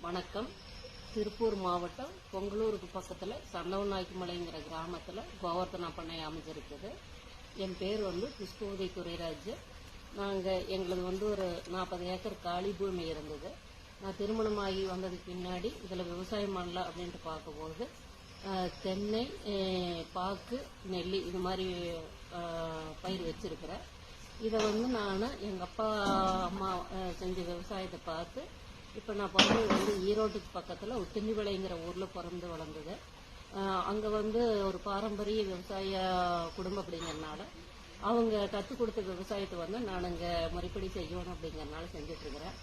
வணக்கம். திருப்பூர் மாவட்டம் பொங்கலூருக்கு பக்கத்தில் சந்தவநாய்க்குமலைங்கிற கிராமத்தில் கோவர்த்தனா பண்ணை அமைஞ்சிருக்குது. என் பேர் புஷ்பவதி துரைராஜ். எங்களது ஒரு 40 ஏக்கர் காலி பூமி இருந்தது. நான் திருமணமாகி வந்ததுக்கு பின்னாடி இதில் விவசாயம் பண்ணலாம் அப்படின்ட்டு பார்க்கும்போது தென்னை, பாக்கு, நெல்லி இது மாதிரி பயிர் வச்சிருக்கிறேன். இதை நான் எங்கள் அப்பா அம்மா செஞ்ச விவசாயத்தை பார்த்து இப்போ நான் பிறந்தது ஈரோட்டுக்கு பக்கத்தில் உத்திஞ்சிவளைங்கிற ஊரில் பிறந்து வளர்ந்தது. அங்கே ஒரு பாரம்பரிய விவசாய குடும்பம் அப்படிங்கிறனால அவங்க கற்றுக் கொடுத்த விவசாயத்தை நான் இங்கே முறைப்படி செய்யணும் அப்படிங்கிறனால செஞ்சிட்ருக்கிறேன்.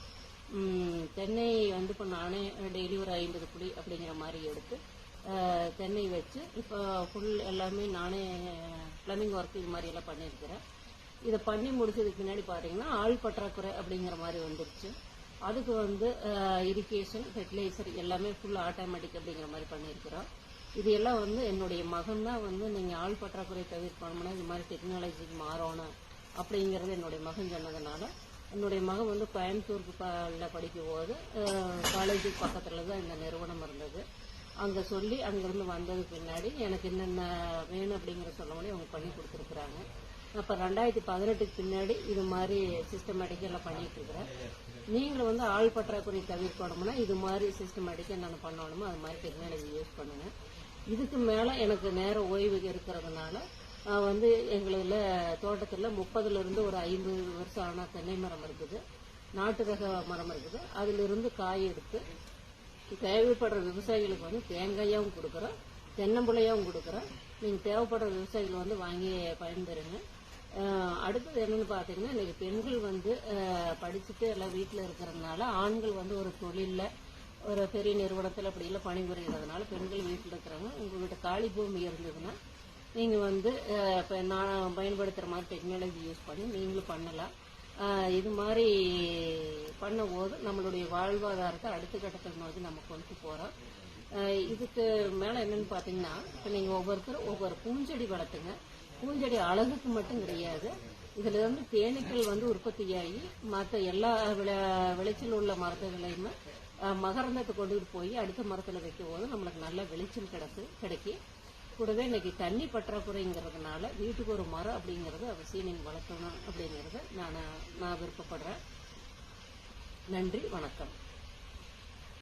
தென்னை இப்போ நானே டெய்லி ஒரு 50 குழி அப்படிங்கிற மாதிரி எடுத்து தென்னை வச்சு இப்போ ஃபுல் எல்லாமே நானே ப்ளம்பிங் ஒர்க் இது மாதிரி எல்லாம் பண்ணியிருக்கிறேன். இதை பண்ணி முடிச்சதுக்கு பின்னாடி பார்த்தீங்கன்னா ஆள் பற்றாக்குறை அப்படிங்கிற மாதிரி வந்துருச்சு. அதுக்கு இரிகேஷன், ஃபெர்டிலைசர் எல்லாமே ஃபுல் ஆட்டோமேட்டிக் அப்படிங்கிற மாதிரி பண்ணியிருக்கிறோம். இது எல்லாம் என்னுடைய மகன் தான் நீங்கள் ஆள் பற்றாக்குறை தவிர்க்கணும்னா இது மாதிரி டெக்னாலஜிக்கு மாறணும் அப்படிங்கிறது என்னுடைய மகன் சொன்னதுனால என்னுடைய மகன் கோயம்புத்தூருக்கு படிக்கும் போது காலேஜுக்கு பக்கத்தில் தான் இந்த நிறுவனம் இருந்தது. அங்கே சொல்லி அங்கேருந்து வந்ததுக்கு பின்னாடி எனக்கு என்னென்ன வேணும் அப்படிங்கிற சொன்னோடனே அவங்க பண்ணி கொடுத்துருக்குறாங்க. அப்போ 2018க்கு பின்னாடி இது மாதிரி சிஸ்டமேட்டிக்காக எல்லாம் பண்ணிட்டு இருக்கிறேன். நீங்களும் ஆள் பற்றாக்குறை தவிர்க்கணும்னா இது மாதிரி சிஸ்டமேட்டிக்காக என்னென்ன பண்ணணுமோ அது மாதிரி டெக்னாலஜி யூஸ் பண்ணுங்க. இதுக்கு மேலே எனக்கு நேரம் ஓய்வு இருக்கிறதுனால எங்களுதுல தோட்டத்தில் 30லேருந்து ஒரு 50 வருஷம் ஆன தென்னை மரம் இருக்குது, நாட்டு ரக மரம் இருக்குது. அதிலிருந்து காய் எடுத்து தேவைப்படுற விவசாயிகளுக்கு தேங்காயாகவும் கொடுக்குறோம், தென்னம்பிள்ளையாகவும் கொடுக்குறோம். நீங்கள் தேவைப்படுற விவசாயிகள் வாங்கி பயன்பெறுங்க. அடுத்தது என்னன்னு பார்த்தீங்கன்னா, இன்னைக்கு பெண்கள் படிச்சுட்டு எல்லாம் வீட்டில் இருக்கிறதுனால ஆண்கள் ஒரு தொழிலில் ஒரு பெரிய நிறுவனத்தில் அப்படியெல்லாம் பணிபுரிகிறதுனால பெண்கள் வீட்டில் இருக்கிறவங்க உங்கள்கிட்ட காலி பூமி இருந்ததுன்னா நீங்கள் இப்போ நான் பயன்படுத்துகிற மாதிரி டெக்னாலஜி யூஸ் பண்ணி நீங்களும் பண்ணலாம். இது மாதிரி பண்ணும்போது நம்மளுடைய வாழ்வாதாரத்தை அடுத்த கட்டத்தில் நோக்கி நம்ம கொண்டு போகிறோம். இதுக்கு மேலே என்னன்னு பார்த்தீங்கன்னா, இப்போ நீங்கள் ஒவ்வொருத்தரும் ஒவ்வொரு பூஞ்செடி வளர்த்துங்க. பூஞ்செடி அழகுக்கு மட்டும் கிடையாது, இதுல தேனீக்கள் உற்பத்தியாகி மற்ற எல்லா விளைச்சல் உள்ள மரத்துகளையுமே மகரந்தத்தை கொண்டுட்டு போய் அடுத்த மரத்தில் வைக்கும் போது நம்மளுக்கு நல்ல விளைச்சல் கிடைக்கும். கூடவே இன்னைக்கு தண்ணி பற்றாக்குறைங்கிறதுனால வீட்டுக்கு ஒரு மரம் அப்படிங்கிறது அவசியம் நீங்கள் வளர்க்கணும் அப்படிங்கிறத நான் விருப்பப்படுறேன். நன்றி, வணக்கம்.